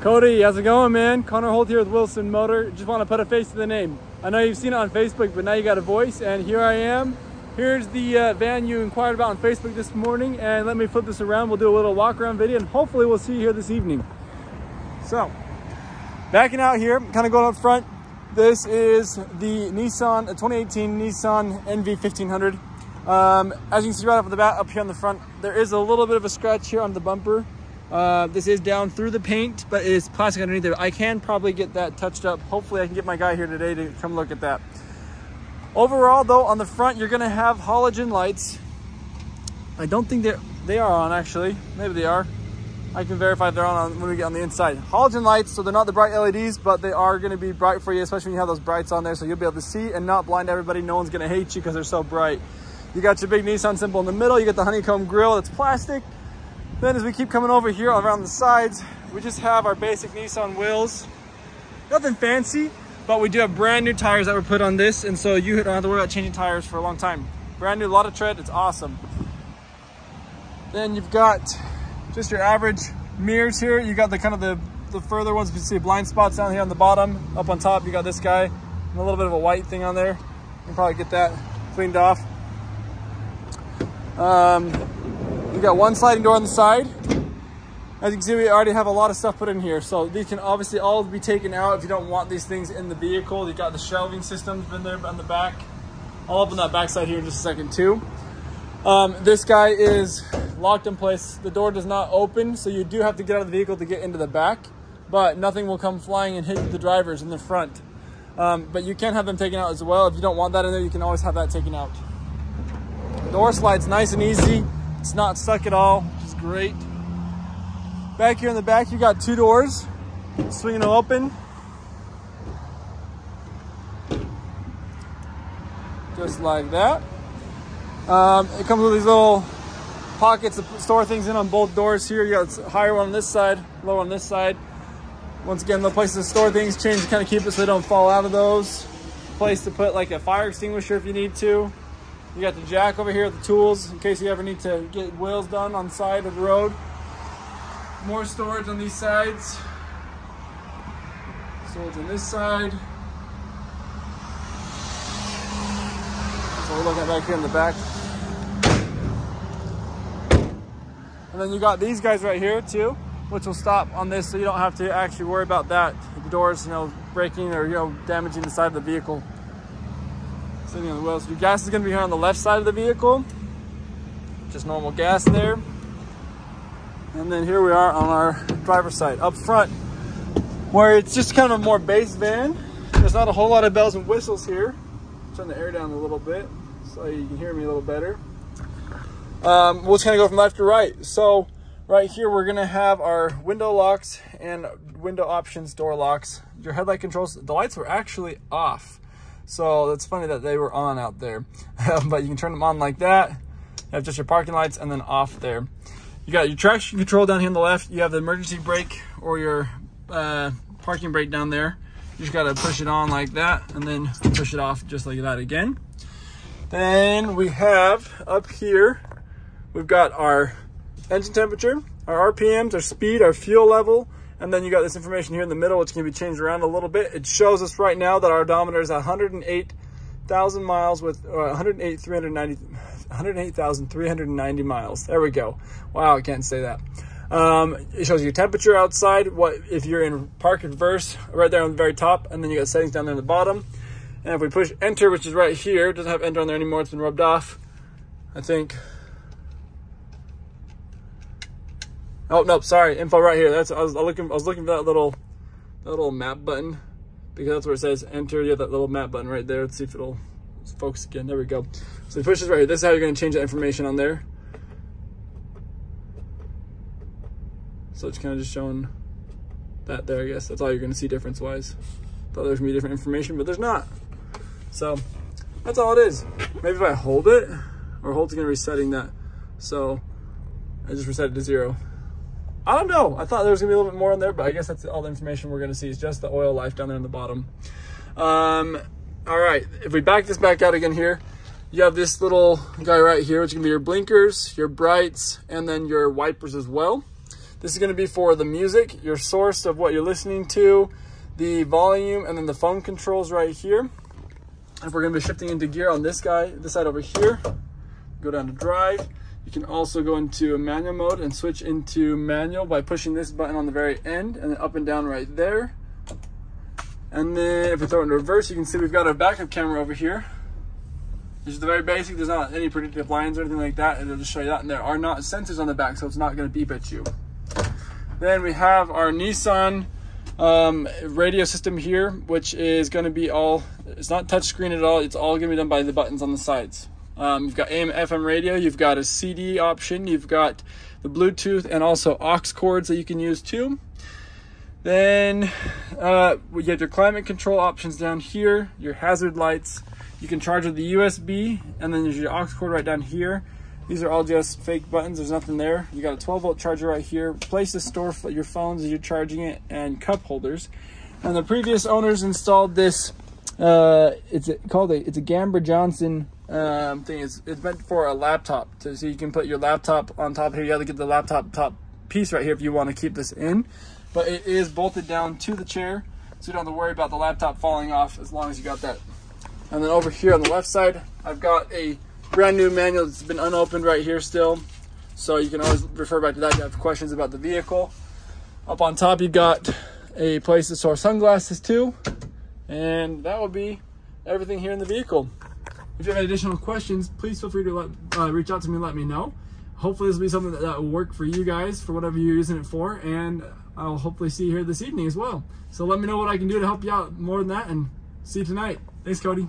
Cody, how's it going, man? Connor Holt here with Wilson Motor. Just want to put a face to the name. I know you've seen it on Facebook, but now you got a voice, and here I am. Here's the van you inquired about on Facebook this morning, and let me flip this around. We'll do a little walk around video, and hopefully we'll see you here this evening. So, backing out here, kind of going up front. This is the 2018 Nissan NV1500. As you can see right off the bat, up here on the front, there is a little bit of a scratch here on the bumper. This is down through the paint, but it is plastic underneath there. I can probably get that touched up. Hopefully I can get my guy here today to come look at that. Overall though, on the front, you're gonna have halogen lights. I don't think they are on actually. Maybe they are. I can verify if they're on when we get on the inside. Halogen lights, so they're not the bright LEDs, but they are gonna be bright for you, especially when you have those brights on there, so you'll be able to see and not blind everybody. No one's gonna hate you because they're so bright. You got your big Nissan symbol in the middle. You got the honeycomb grille that's plastic. Then as we keep coming over here around the sides, we just have our basic Nissan wheels. Nothing fancy, but we do have brand new tires that were put on this, and so you don't have to worry about changing tires for a long time. Brand new, a lot of tread, it's awesome. Then you've got just your average mirrors here. You got the kind of the further ones. You can see blind spots down here on the bottom. Up on top, you got this guy and a little bit of a white thing on there. You can probably get that cleaned off. You got one sliding door on the side. As you can see, we already have a lot of stuff put in here. So these can obviously all be taken out if you don't want these things in the vehicle. You got the shelving systems in there on the back. I'll open that back side here in just a second too. This guy is locked in place. The door does not open, so you do have to get out of the vehicle to get into the back, but nothing will come flying and hit the drivers in the front. But you can have them taken out as well. If you don't want that in there, you can always have that taken out. Door slides nice and easy. It's not stuck at all, which is great. Back here in the back, you got two doors. Swinging them open. Just like that. It comes with these little pockets to store things in on both doors here. You got a higher one on this side, lower on this side. Once again, the places to store things change to kind of keep it so they don't fall out of those. Place to put like a fire extinguisher if you need to. You got the jack over here with the tools in case you ever need to get wheels done on the side of the road. More storage on these sides. Storage on this side. So we're looking at back here in the back. And then you got these guys right here too, which will stop on this so you don't have to actually worry about that. The doors, breaking or, damaging the side of the vehicle. Sitting on the wheels. Your gas is going to be here on the left side of the vehicle. Just normal gas there. And then here we are on our driver's side. Up front, where it's just kind of a more base van. There's not a whole lot of bells and whistles here. Turn the air down a little bit so you can hear me a little better. We'll just kind of go from left to right. So right here, we're going to have our window locks and window options door locks. Your headlight controls, the lights were actually off. So it's funny that they were on out there, but you can turn them on like that. You have just your parking lights and then off there. You got your traction control down here on the left. You have the emergency brake or your parking brake down there. You just got to push it on like that and then push it off just like that again. Then we have up here, we've got our engine temperature, our RPMs, our speed, our fuel level. And then you got this information here in the middle, which can be changed around a little bit. It shows us right now that our odometer is 108,000 miles with 108,390 miles. There we go. Wow, I can't say that. It shows you your temperature outside. What if you're in park reverse right there on the very top, and then you got settings down there in the bottom. And if we push enter, which is right here, it doesn't have enter on there anymore. It's been rubbed off, I think. Oh, nope, sorry, info right here. I was looking for that little map button because that's where it says enter. You have that little map button right there. Let's see if it'll focus again. There we go. So you push this right here. This is how you're going to change that information on there. So it's kind of just showing that there, I guess. That's all you're going to see difference-wise. Thought there's going to be different information, but there's not. So that's all it is. Maybe if I hold it, or hold's going to be resetting that. So I just reset it to 0. I don't know. I thought there was going to be a little bit more on there, but I guess that's all the information we're going to see is just the oil life down there in the bottom. All right. If we back this back out again here, you have this little guy right here, which is going to be your blinkers, your brights, and then your wipers as well. This is going to be for the music, your source of what you're listening to, the volume, and then the phone controls right here. If we're going to be shifting into gear on this side over here, go down to drive. You can also go into manual mode and switch into manual by pushing this button on the very end, and then up and down right there. And then if we throw it into reverse, you can see we've got a backup camera over here. This is the very basic. There's not any predictive lines or anything like that. It'll just show you that. And there are not sensors on the back, so it's not going to beep at you. Then we have our Nissan radio system here, which is going to be it's not touchscreen at all. It's all going to be done by the buttons on the sides. You've got AM, FM radio. You've got a CD option. You've got the Bluetooth and also aux cords that you can use too. Then you have your climate control options down here, your hazard lights. You can charge with the USB, and then there's your aux cord right down here. These are all just fake buttons. There's nothing there. You got a 12-volt charger right here, place to store your phones as you're charging it, and cup holders. And the previous owners installed this. It's a Gamber Johnson thing. It's meant for a laptop, so you can put your laptop on top here. You have to get the laptop top piece right here if you want to keep this in. But it is bolted down to the chair, so you don't have to worry about the laptop falling off as long as you got that. And then over here on the left side, I've got a brand new manual that's been unopened right here still. So you can always refer back to that if you have questions about the vehicle. Up on top, you've got a place to store sunglasses too. And that will be everything here in the vehicle. If you have any additional questions, please feel free to reach out to me and let me know. Hopefully this will be something that will work for you guys for whatever you're using it for. And I'll hopefully see you here this evening as well. So let me know what I can do to help you out more than that, and see you tonight. Thanks, Cody.